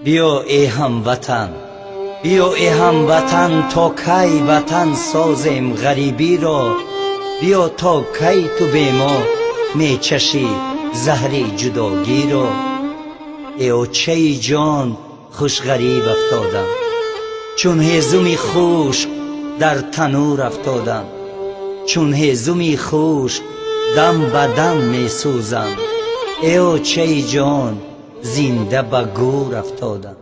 بیا ای هموطن، بیا ای هموطن، تا کی وطن سازیم غریبی را. بیا تا کی تو به ما می چشی زهر جداگی را. ای اوچه جان خوش غریب افتادم، چون هیزمی خوش در تنور افتادم. چون هیزمی خوش دم به دم می سوزم. ای اوچه جان زنده به گور افتادم.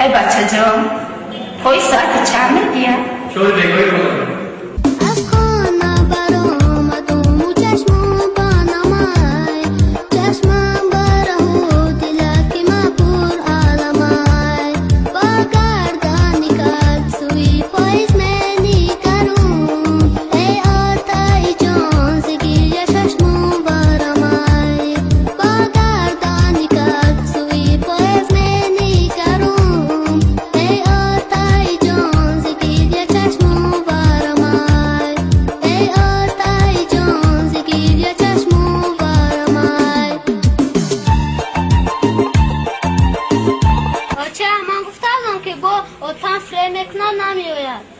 ای بچه جان، پای ساعت چند میدیم؟ شده بگوی رو نمی‌آید.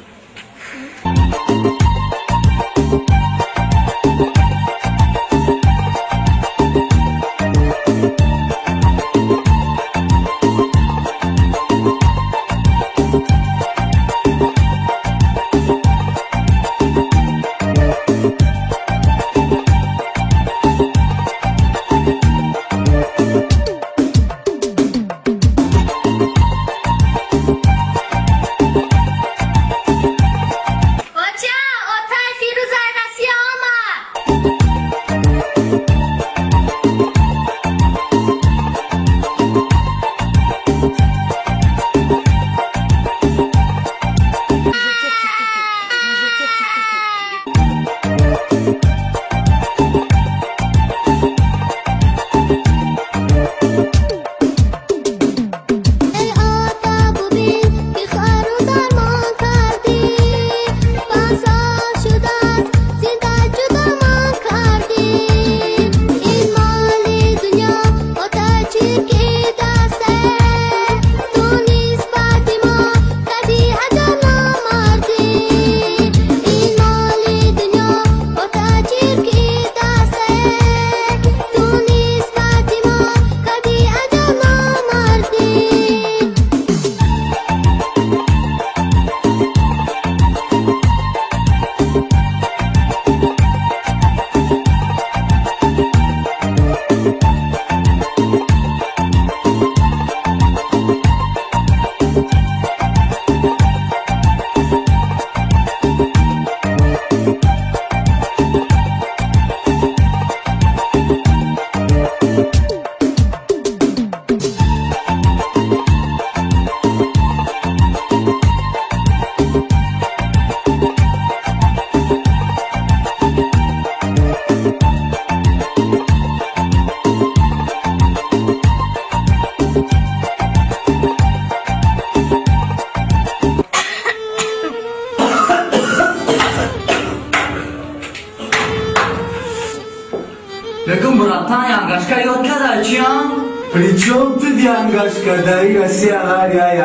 Lekin Murat'tan yangaşka yok kadar çiyan. Причем тут янгашка, да и Россия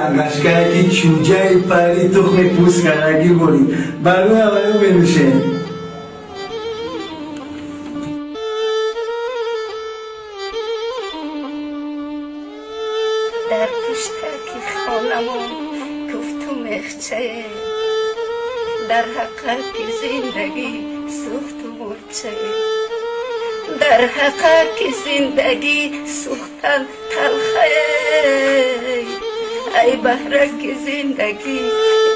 янгашка, ки чуджай пари тухме пускараги боли. Бару авару бенуше. در پشتک خانمان گفتم مخچه در حقیقت زندگی سوخت و مرچه در حقیقت زندگی سوختن تلخه ای بهرک زندگی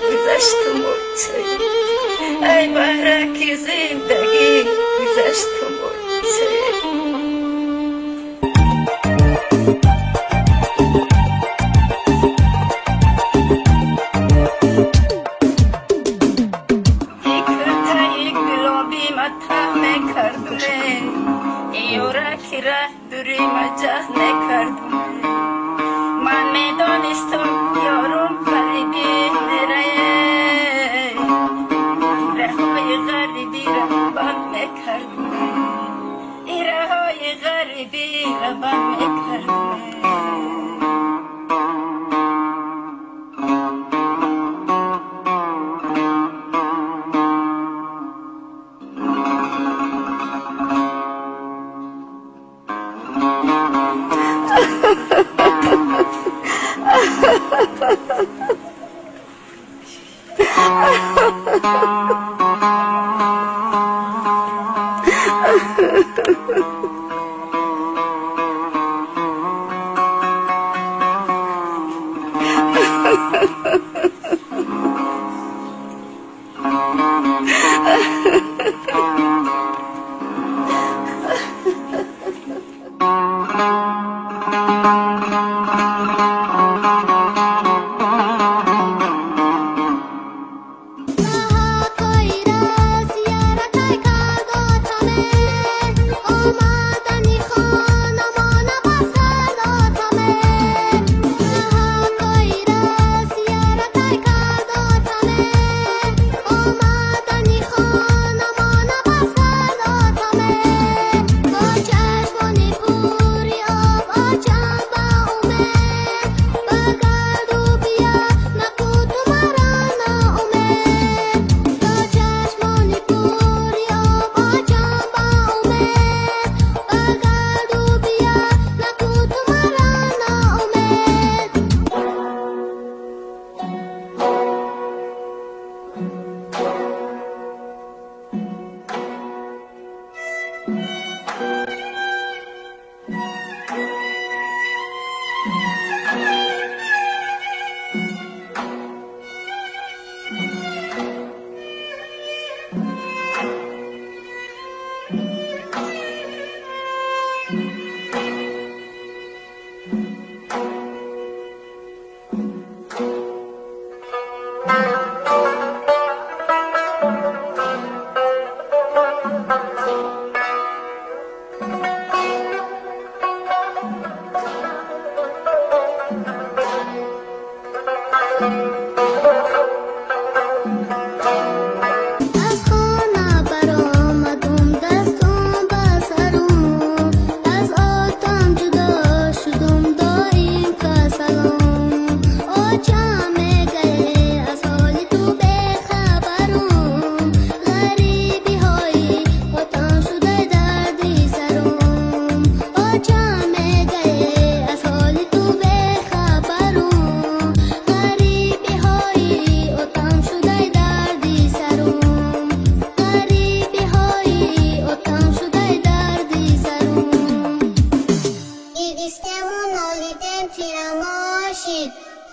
گذشت و مرچه ای بهرک زندگی گذشت و مرچه که ره دوری مجاز نکردم من میدانستم یارم غریبی میره رههای غریبی را بند میکردم این رههای غریبی را بند میکردم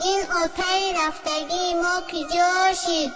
این آتای رفتگی ما که جاشید